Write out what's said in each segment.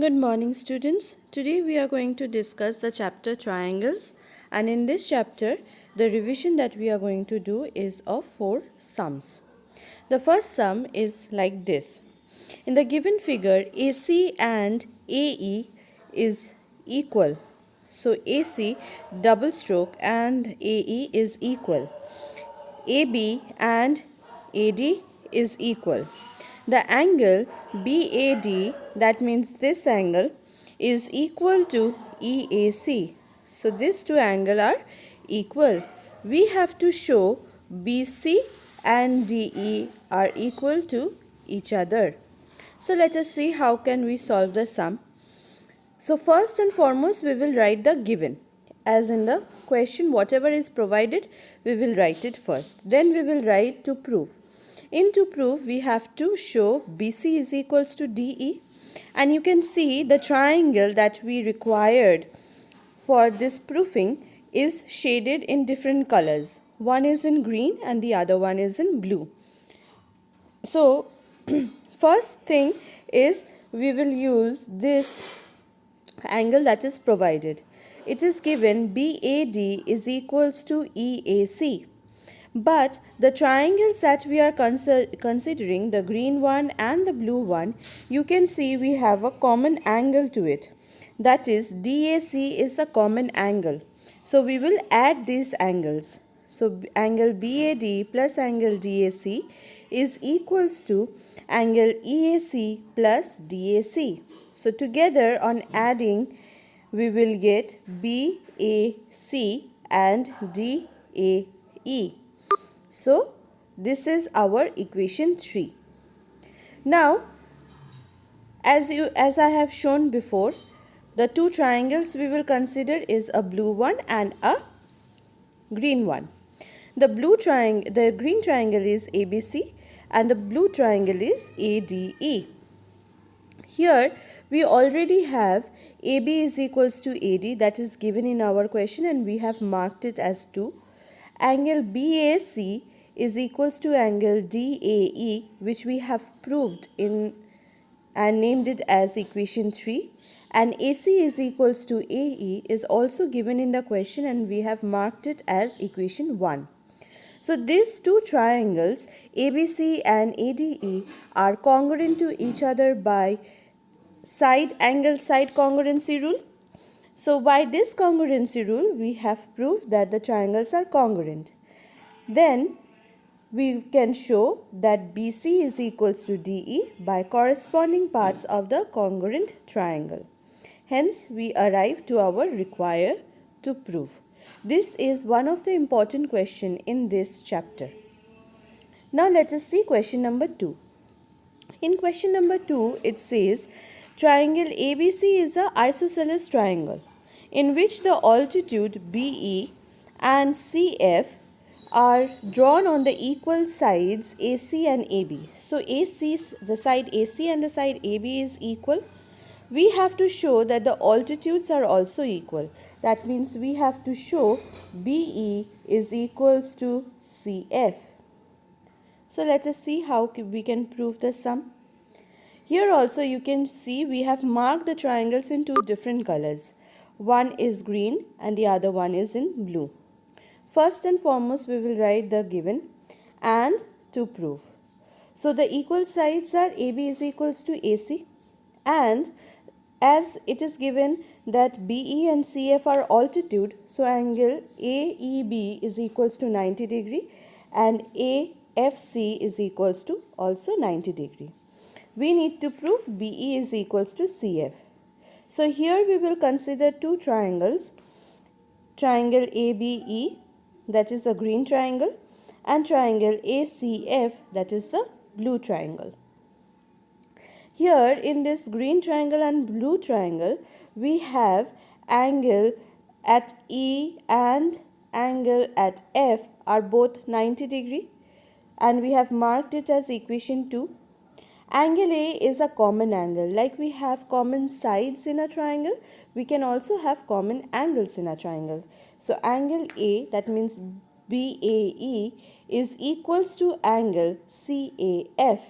Good morning, students. Today we are going to discuss the chapter triangles, and in this chapter the revision that we are going to do is of 4 sums. The first sum is like this. In the given figure, AC and AE is equal. So AC double stroke and AE is equal. AB and AD is equal. The angle BAD, that means this angle, is equal to EAC. So these two angles are equal. We have to show BC and DE are equal to each other. So let us see how can we solve the sum. So first and foremost we will write the given. As in the question, whatever is provided, we will write it first. Then we will write to prove. In to prove, we have to show BC is equals to DE. And you can see the triangle that we required for this proofing is shaded in different colors. One is in green and the other one is in blue. So first thing is we will use this angle that is provided. It is given BAD is equals to EAC. But the triangles that we are considering, the green one and the blue one, you can see we have a common angle to it. That is, DAC is a common angle. So we will add these angles. So angle BAD plus angle DAC is equals to angle EAC plus DAC. So together on adding, we will get BAC and DAE. So this is our equation 3. Now, as I have shown before, the two triangles we will consider is a blue one and a green one. The green triangle is ABC and the blue triangle is ADE. Here we already have AB is equals to AD, that is given in our question, and we have marked it as 2. Angle BAC is equals to angle DAE, which we have proved in and named it as equation 3, and AC is equals to AE is also given in the question and we have marked it as equation 1. So these two triangles ABC and ADE are congruent to each other by side congruency rule. So by this congruency rule, we have proved that the triangles are congruent. Then we can show that BC is equals to DE by corresponding parts of the congruent triangle. Hence, we arrive to our require to prove. This is one of the important question in this chapter. Now let us see question number 2. In question number 2, it says triangle ABC is an isosceles triangle in which the altitude BE and CF are drawn on the equal sides AC and AB. So the side AC and the side AB is equal. We have to show that the altitudes are also equal. That means we have to show BE is equals to CF. So let us see how we can prove the sum. Here also you can see we have marked the triangles in two different colors. One is green and the other one is in blue. First and foremost we will write the given and to prove. So the equal sides are AB is equals to AC, and as it is given that BE and CF are altitude, so angle AEB is equals to 90 degree and AFC is equals to also 90 degree. We need to prove BE is equals to CF. So here we will consider two triangles, triangle ABE, that is the green triangle, and triangle ACF, that is the blue triangle. Here in this green triangle and blue triangle, we have angle at E and angle at F are both 90 degree, and we have marked it as equation 2. Angle A is a common angle. Like we have common sides in a triangle, we can also have common angles in a triangle. So angle A, that means BAE, is equals to angle CAF.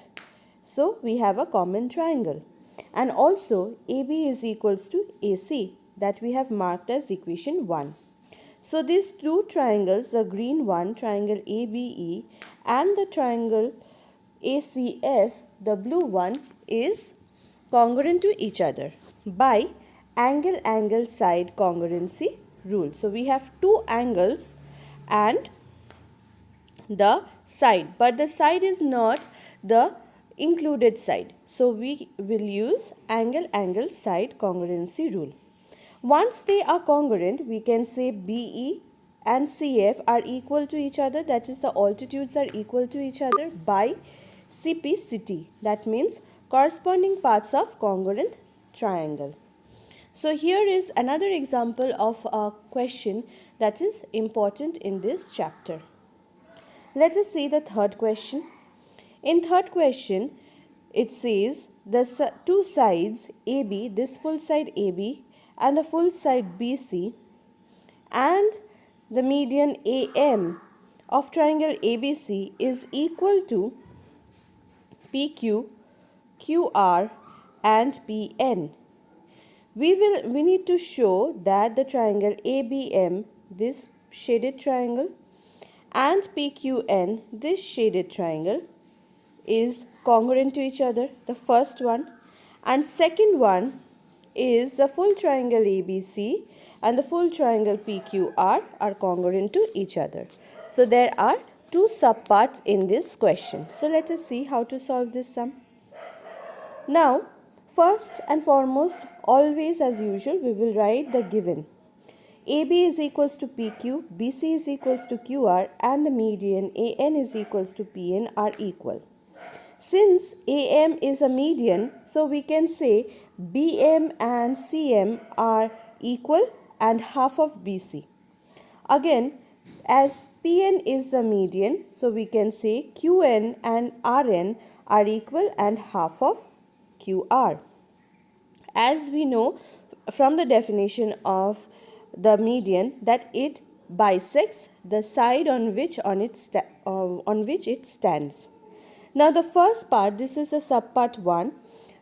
So we have a common triangle. and also AB is equals to AC, that we have marked as equation 1. So these two triangles, the green one, triangle ABE, and the triangle ACF, the blue one, is congruent to each other by angle side congruency rule. So we have two angles and the side, but the side is not the included side. So we will use angle side congruency rule. Once they are congruent, we can say BE and CF are equal to each other, that is, the altitudes are equal to each other by CP/CT, that means corresponding parts of congruent triangle. So here is another example of a question that is important in this chapter. Let us see the third question. In third question, it says the two sides AB, this full side AB and the full side BC, and the median AM of triangle ABC is equal to PQ, QR and PN. We need to show that the triangle ABM, this shaded triangle, and PQN, this shaded triangle, is congruent to each other, the first one, and second one is the full triangle ABC and the full triangle PQR are congruent to each other. So there are two subparts in this question. So let us see how to solve this sum. Now, first and foremost, always as usual, we will write the given. AB is equals to PQ, BC is equals to QR, and the median AN is equals to PN are equal. Since AM is a median, so we can say BM and CM are equal and half of BC. Again, as PN is the median, so we can say QN and RN are equal and half of QR. As we know from the definition of the median that it bisects the side on which it stands. Now the first part, this is a subpart 1,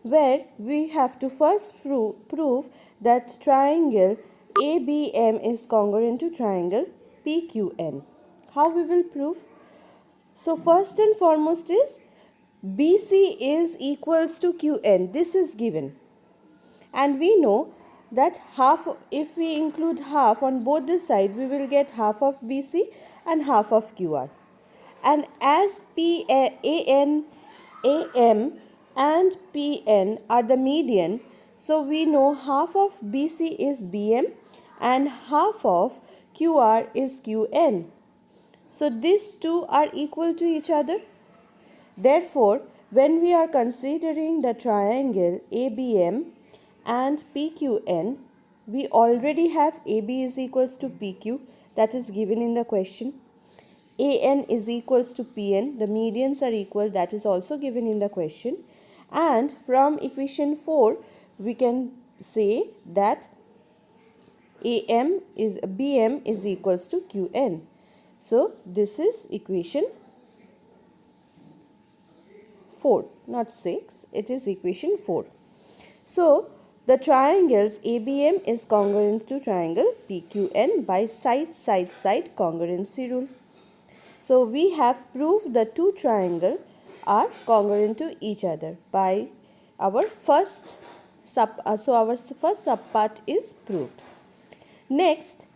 where we have to first prove that triangle ABM is congruent to triangle PQN. How we will prove? So first and foremost is BC is equals to QN. This is given. And we know that half, if we include half on both the side, we will get half of BC and half of QR. And as AN, AM and PN are the median, so we know half of BC is BM and half of QR is QN. So these two are equal to each other. Therefore, when we are considering the triangle ABM and PQN, we already have AB is equals to PQ, that is given in the question. AN is equals to PN, the medians are equal, that is also given in the question. And from equation 4, we can say that BM is equals to QN. So this is equation 4, not 6, it is equation 4. So the triangles ABM is congruent to triangle PQN by side congruency rule. So we have proved the two triangles are congruent to each other by our first subpart is proved. Next,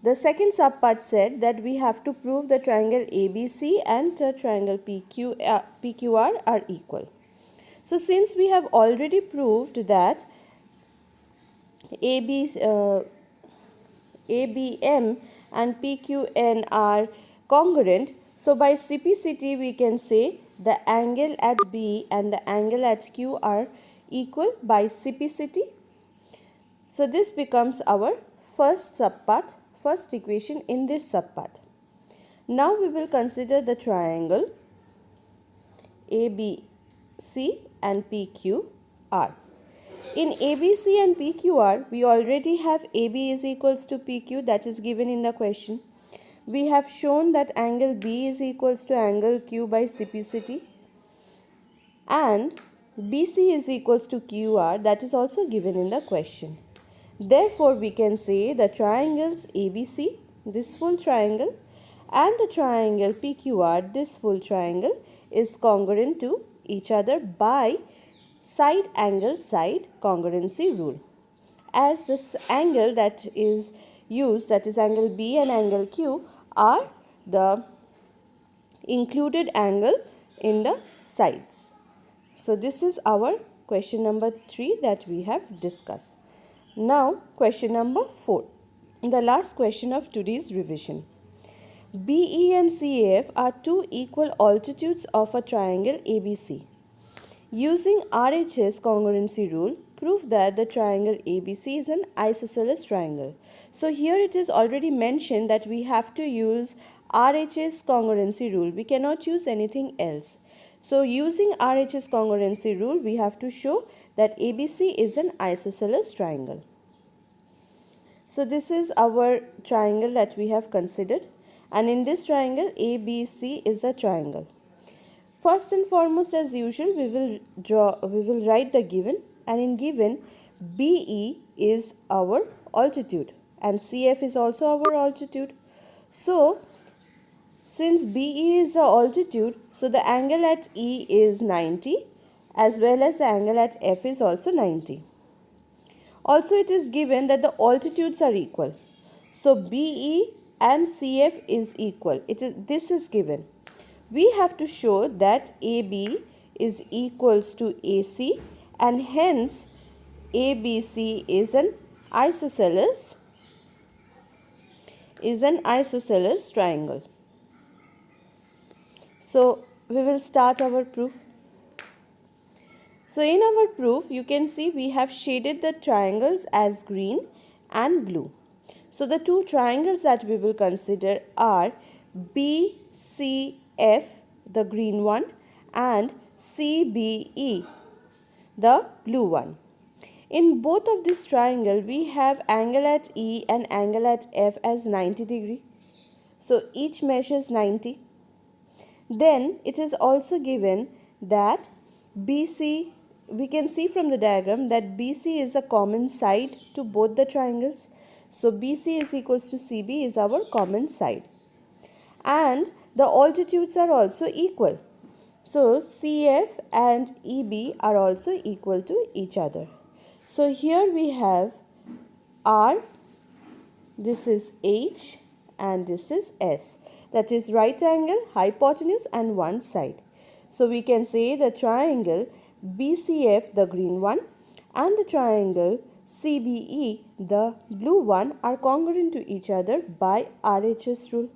the second subpart said that we have to prove the triangle ABC and the triangle PQR are equal. So since we have already proved that ABM and PQN are congruent, so by CP/CT we can say the angle at B and the angle at Q are equal by CP/CT. So this becomes our first subpart, first equation in this subpart. Now we will consider the triangle ABC and PQR. In ABC and PQR, we already have AB is equals to PQ, that is given in the question. We have shown that angle B is equals to angle Q by CP/CT. And BC is equals to QR, that is also given in the question. Therefore, we can say the triangles ABC, this full triangle, and the triangle PQR, this full triangle, is congruent to each other by side angle side congruency rule. As this angle that is used, that is angle B and angle Q, are the included angle in the sides. So this is our question number 3 that we have discussed. Now question number 4, the last question of today's revision. BE and CAF are two equal altitudes of a triangle ABC. Using RHS congruency rule, prove that the triangle ABC is an isosceles triangle. So here it is already mentioned that we have to use RHS congruency rule. We cannot use anything else. So using RHS congruency rule, we have to show that ABC is an isosceles triangle. So this is our triangle that we have considered, and in this triangle ABC is a triangle. First and foremost, as usual, we will write the given, and in given BE is our altitude and CF is also our altitude. So since BE is the altitude, so the angle at E is 90 as well as the angle at F is also 90. Also it is given that the altitudes are equal. So BE and CF is equal. This is given. We have to show that AB is equals to AC and hence ABC is an isosceles triangle. So we will start our proof. So in our proof, you can see we have shaded the triangles as green and blue. So the two triangles that we will consider are BCF, the green one, and CBE, the blue one. In both of this triangle, we have angle at E and angle at F as 90 degree. So each measures 90. Then it is also given that BC, we can see from the diagram that BC is a common side to both the triangles. So BC is equals to CB is our common side. And the altitudes are also equal. So CF and EB are also equal to each other. So here we have R, this is H, and this is S. That is right angle, hypotenuse and one side. So we can say the triangle BCF, the green one, and the triangle CBE, the blue one, are congruent to each other by RHS rule.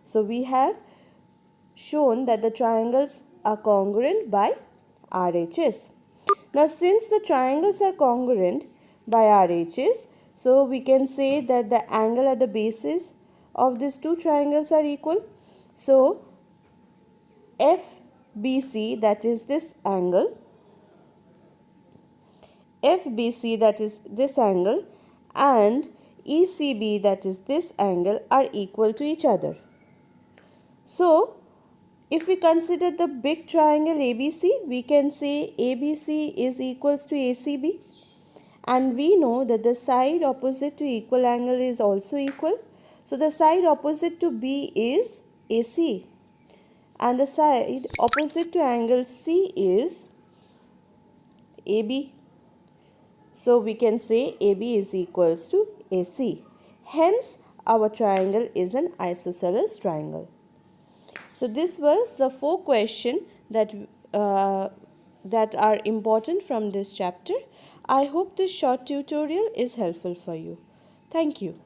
So we have shown that the triangles are congruent by RHS. Now since the triangles are congruent by RHS, so we can say that the angle at the bases of these two triangles are equal. So FBC, that is this angle, FBC, that is this angle, and ECB, that is this angle, are equal to each other. So if we consider the big triangle ABC, we can say ABC is equals to ACB, and we know that the side opposite to equal angle is also equal. So the side opposite to B is AC and the side opposite to angle C is AB. So we can say AB is equals to AC. Hence our triangle is an isosceles triangle. So this was the 4 questions that are important from this chapter. I hope this short tutorial is helpful for you. Thank you.